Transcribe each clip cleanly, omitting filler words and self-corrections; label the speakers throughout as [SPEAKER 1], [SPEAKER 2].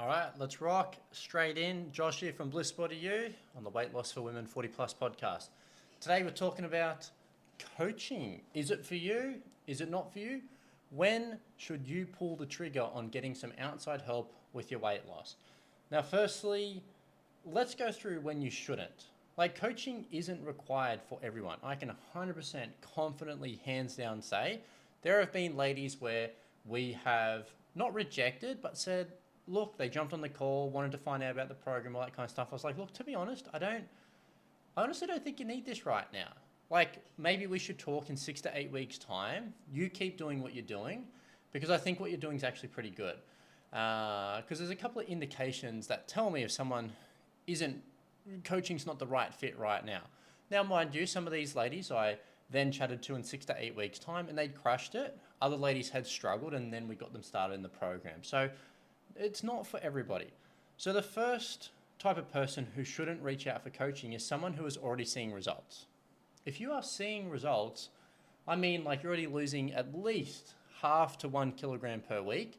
[SPEAKER 1] All right, let's rock straight in. Josh here from Bliss Body U on the Weight Loss for Women 40 Plus podcast. Today we're talking about coaching. Is it for you? Is it not for you? When should you pull the trigger on getting some outside help with your weight loss? Now, firstly, let's go through when you shouldn't. Like, coaching isn't required for everyone. I can 100% confidently, hands down say, there have been ladies where we have not rejected, but said, look, they jumped on the call, wanted to find out about the program, all that kind of stuff. I was like, look, to be honest, I honestly don't think you need this right now. Like, maybe we should talk in 6 to 8 weeks' time. You keep doing what you're doing, because I think what you're doing is actually pretty good. Because there's a couple of indications that tell me if someone coaching's not the right fit right now. Now, mind you, some of these ladies I then chatted to in 6 to 8 weeks' time, and they'd crushed it. Other ladies had struggled, and then we got them started in the program. So it's not for everybody. So the first type of person who shouldn't reach out for coaching is someone who is already seeing results. If you are seeing results, I mean, like, you're already losing at least half to 1 kilogram per week,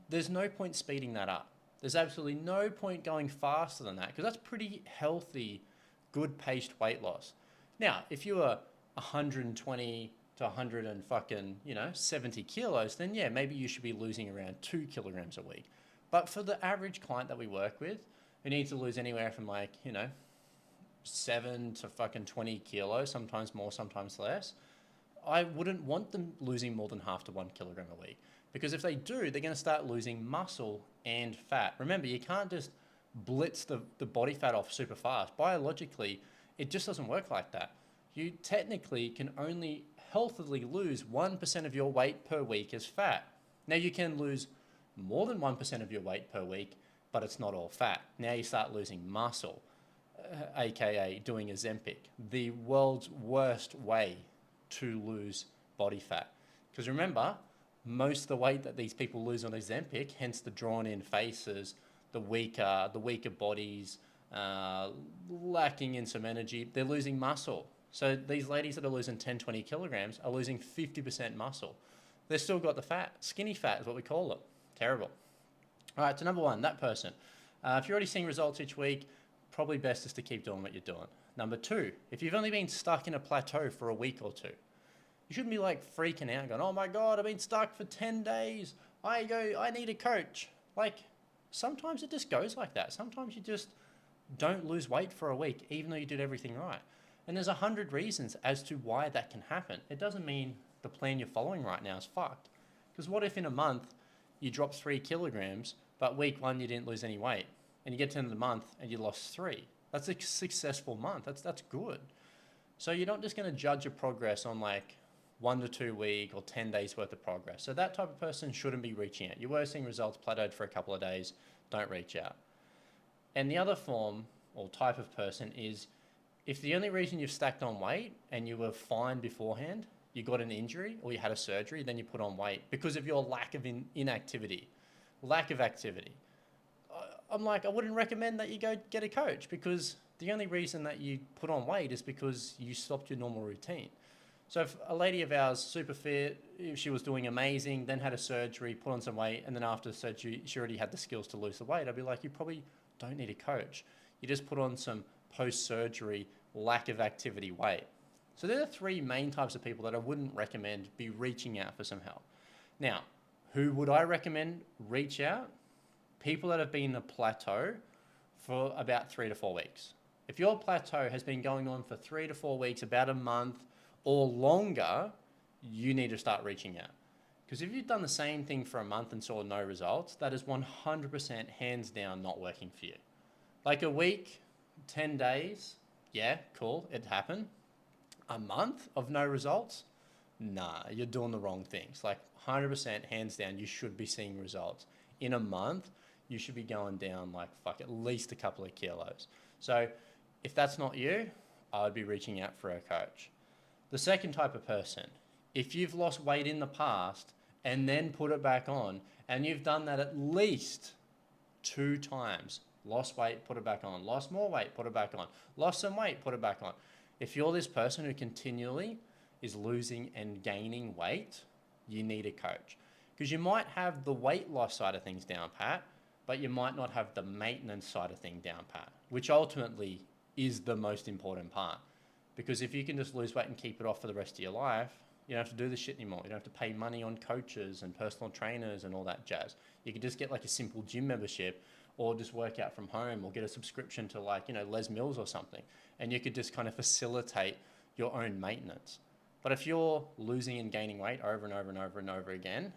[SPEAKER 1] there's no point speeding that up. There's absolutely no point going faster than that, because that's pretty healthy, good paced weight loss. Now, if you are 120 to 100 and fucking, 70 kilos, then yeah, maybe you should be losing around 2 kilograms a week. But for the average client that we work with, who needs to lose anywhere from 7 to fucking 20 kilos, sometimes more, sometimes less, I wouldn't want them losing more than half to 1 kilogram a week. Because if they do, they're going to start losing muscle and fat. Remember, you can't just blitz the body fat off super fast. Biologically, it just doesn't work like that. You technically can only healthily lose 1% of your weight per week as fat. Now, you can lose more than 1% of your weight per week, but it's not all fat. Now you start losing muscle, aka doing Ozempic, the world's worst way to lose body fat. Because remember, most of the weight that these people lose on Ozempic, hence the drawn in faces, the weaker bodies, lacking in some energy, they're losing muscle. So these ladies that are losing 10, 20 kilograms are losing 50% muscle. They've still got the fat. Skinny fat is what we call it. Terrible. All right, so number one, that person. If you're already seeing results each week, probably best is to keep doing what you're doing. Number two, if you've only been stuck in a plateau for a week or two, you shouldn't be like freaking out going, oh my God, I've been stuck for 10 days. I need a coach. Like, sometimes it just goes like that. Sometimes you just don't lose weight for a week, even though you did everything right. And there's 100 reasons as to why that can happen. It doesn't mean the plan you're following right now is fucked. Because what if in a month you drop 3 kilograms, but week one you didn't lose any weight, and you get to the end of the month and you lost 3? That's a successful month. That's good. So you're not just going to judge your progress on like 1 to 2 week or 10 days worth of progress. So that type of person shouldn't be reaching out. You were seeing results plateaued for a couple of days, don't reach out. And the other form or type of person is, if the only reason you've stacked on weight and you were fine beforehand, you got an injury or you had a surgery, then you put on weight because of your lack of inactivity, lack of activity. I'm like, I wouldn't recommend that you go get a coach, because the only reason that you put on weight is because you stopped your normal routine. So if a lady of ours, super fit, if she was doing amazing, then had a surgery, put on some weight, and then after the surgery, she already had the skills to lose the weight, I'd be like, you probably don't need a coach. You just put on some post-surgery lack of activity weight. So they're the 3 main types of people that I wouldn't recommend be reaching out for some help. Now, who would I recommend reach out? People that have been in a plateau for about 3 to 4 weeks. If your plateau has been going on for 3 to 4 weeks, about a month or longer, you need to start reaching out. Because if you've done the same thing for a month and saw no results, that is 100% hands down not working for you. Like a week, 10 days, yeah, cool, it happened. A month of no results? Nah, you're doing the wrong things. Like 100% hands down, you should be seeing results. In a month, you should be going down like at least a couple of kilos. So if that's not you, I would be reaching out for a coach. The second type of person, if you've lost weight in the past and then put it back on, and you've done that at least 2 times, lost weight, put it back on, lost more weight, put it back on, lost some weight, put it back on. If you're this person who continually is losing and gaining weight, you need a coach. Because you might have the weight loss side of things down pat, but you might not have the maintenance side of thing down pat, which ultimately is the most important part. Because if you can just lose weight and keep it off for the rest of your life, you don't have to do this shit anymore. You don't have to pay money on coaches and personal trainers and all that jazz. You can just get like a simple gym membership, or just work out from home, or get a subscription to like, Les Mills or something. And you could just kind of facilitate your own maintenance. But if you're losing and gaining weight over and over and over and over again,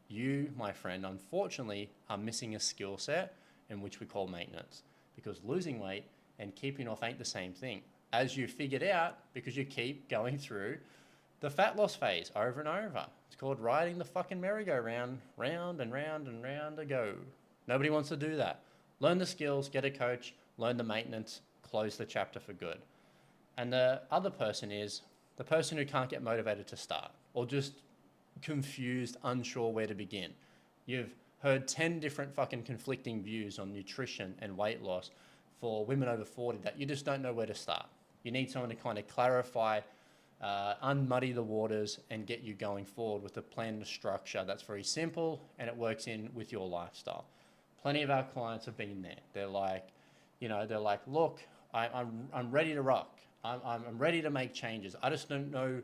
[SPEAKER 1] you, my friend, unfortunately are missing a skill set in which we call maintenance, because losing weight and keeping off ain't the same thing. As you figured out, because you keep going through the fat loss phase over and over. It's called riding the fucking merry-go-round, round and round and round a go. Nobody wants to do that. Learn the skills, get a coach, learn the maintenance, close the chapter for good. And the other person is the person who can't get motivated to start, or just confused, unsure where to begin. You've heard 10 different fucking conflicting views on nutrition and weight loss for women over 40 that you just don't know where to start. You need someone to kind of clarify, unmuddy the waters, and get you going forward with a plan and a structure that's very simple and it works in with your lifestyle. Plenty of our clients have been there. They're like, look, I'm ready to rock. I'm ready to make changes. I just don't know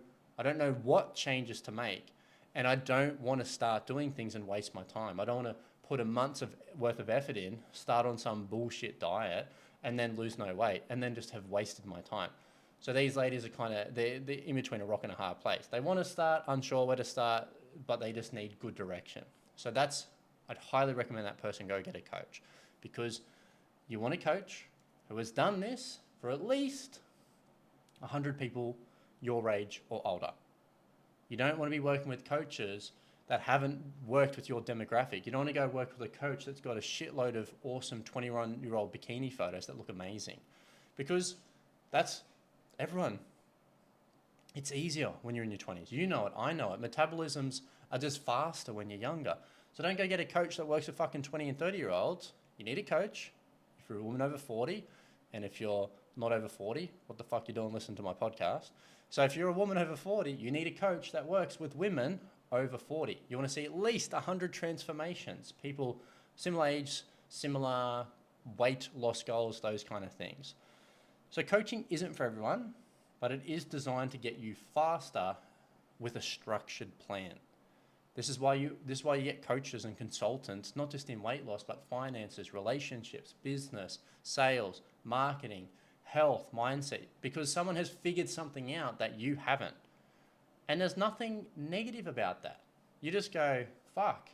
[SPEAKER 1] what changes to make. And I don't want to start doing things and waste my time. I don't want to put a month's worth of effort in, start on some bullshit diet, and then lose no weight, and then just have wasted my time. So these ladies are they're in between a rock and a hard place. They want to start, unsure where to start, but they just need good direction. So I'd highly recommend that person go get a coach, because you want a coach who has done this for at least 100 people your age or older. You don't want to be working with coaches that haven't worked with your demographic. You don't want to go work with a coach that's got a shitload of awesome 21-year-old bikini photos that look amazing, because that's everyone. It's easier when you're in your 20s. You know it, I know it. Metabolisms are just faster when you're younger. So don't go get a coach that works with fucking 20 and 30-year-olds. You need a coach if you're a woman over 40, and if you're not over 40, what the fuck you doing listening to my podcast? So if you're a woman over 40, you need a coach that works with women over 40. You want to see at least 100 transformations, people similar age, similar weight loss goals, those kind of things. So coaching isn't for everyone, but it is designed to get you faster with a structured plan. This is why you get coaches and consultants, not just in weight loss, but finances, relationships, business, sales, marketing, health, mindset, because someone has figured something out that you haven't. And there's nothing negative about that. You just go, fuck,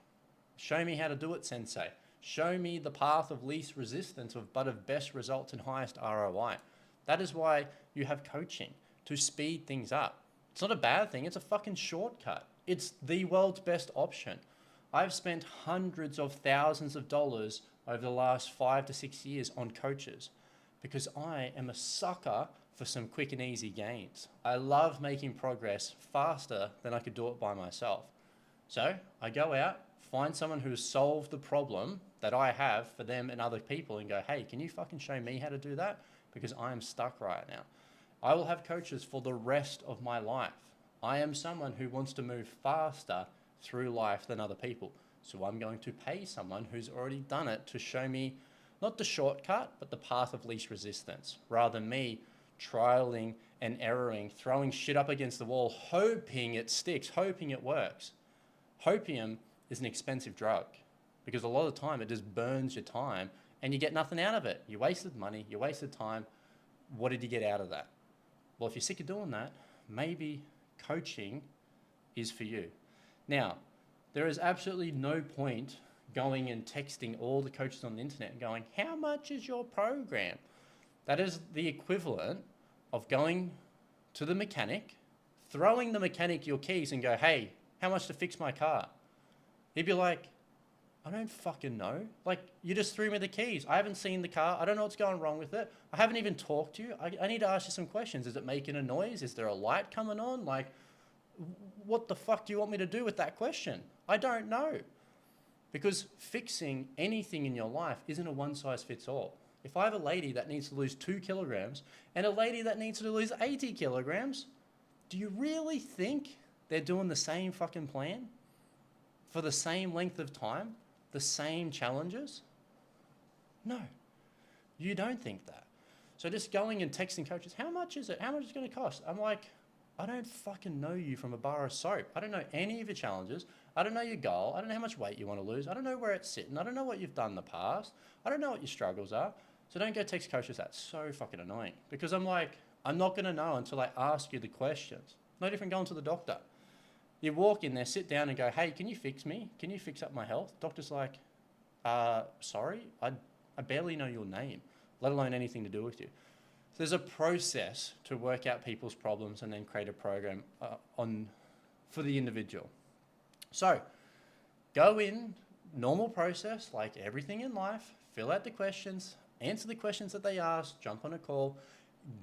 [SPEAKER 1] show me how to do it, sensei. Show me the path of least resistance, but of best results and highest ROI. That is why you have coaching, to speed things up. It's not a bad thing. It's a fucking shortcut. It's the world's best option. I've spent hundreds of thousands of dollars over the last 5 to 6 years on coaches, because I am a sucker for some quick and easy gains. I love making progress faster than I could do it by myself. So I go out, find someone who's solved the problem that I have for them and other people, and go, hey, can you fucking show me how to do that? Because I am stuck right now. I will have coaches for the rest of my life. I am someone who wants to move faster through life than other people. So I'm going to pay someone who's already done it to show me not the shortcut, but the path of least resistance, rather than me trialing and erroring, throwing shit up against the wall, hoping it sticks, hoping it works. Hopium is an expensive drug, because a lot of the time it just burns your time and you get nothing out of it. You wasted money, you wasted time. What did you get out of that? Well, if you're sick of doing that, maybe coaching is for you. Now, there is absolutely no point going and texting all the coaches on the internet and going, how much is your program? That is the equivalent of going to the mechanic, throwing the mechanic your keys and go, hey, how much to fix my car? He'd be like, I don't fucking know. Like, you just threw me the keys. I haven't seen the car. I don't know what's going wrong with it. I haven't even talked to you. I need to ask you some questions. Is it making a noise? Is there a light coming on? Like, what the fuck do you want me to do with that question? I don't know. Because fixing anything in your life isn't a one size fits all. If I have a lady that needs to lose 2 kilograms and a lady that needs to lose 80 kilograms, do you really think they're doing the same fucking plan for the same length of time, the same challenges? No, you don't think that. So just going and texting coaches, how much is it? How much is it going to cost? I'm like, I don't fucking know you from a bar of soap. I don't know any of your challenges. I don't know your goal. I don't know how much weight you want to lose. I don't know where it's sitting. I don't know what you've done in the past. I don't know what your struggles are. So don't go text coaches. That's so fucking annoying because I'm like, I'm not going to know until I ask you the questions. No different going to the doctor. You walk in there, sit down and go, hey, can you fix me? Can you fix up my health? Doctor's like, sorry, I barely know your name, let alone anything to do with you. So there's a process to work out people's problems and then create a program for the individual. So go in, normal process, like everything in life, fill out the questions, answer the questions that they ask, jump on a call,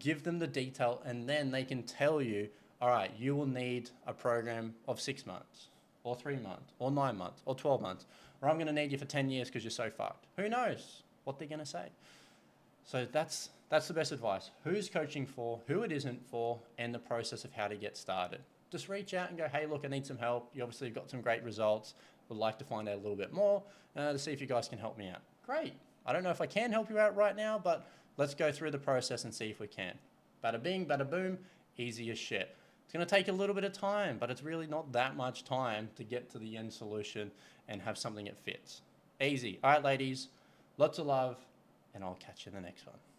[SPEAKER 1] give them the detail, and then they can tell you, all right, you will need a program of 6 months, or 3 months, or 9 months, or 12 months, or I'm going to need you for 10 years because you're so fucked. Who knows what they're going to say? So that's the best advice. Who's coaching for, who it isn't for, and the process of how to get started. Just reach out and go, hey, look, I need some help. You obviously have got some great results. Would like to find out a little bit more to see if you guys can help me out. Great. I don't know if I can help you out right now, but let's go through the process and see if we can. Bada bing, bada boom, easy as shit. It's going to take a little bit of time, but it's really not that much time to get to the end solution and have something that fits. Easy. All right, ladies, lots of love, and I'll catch you in the next one.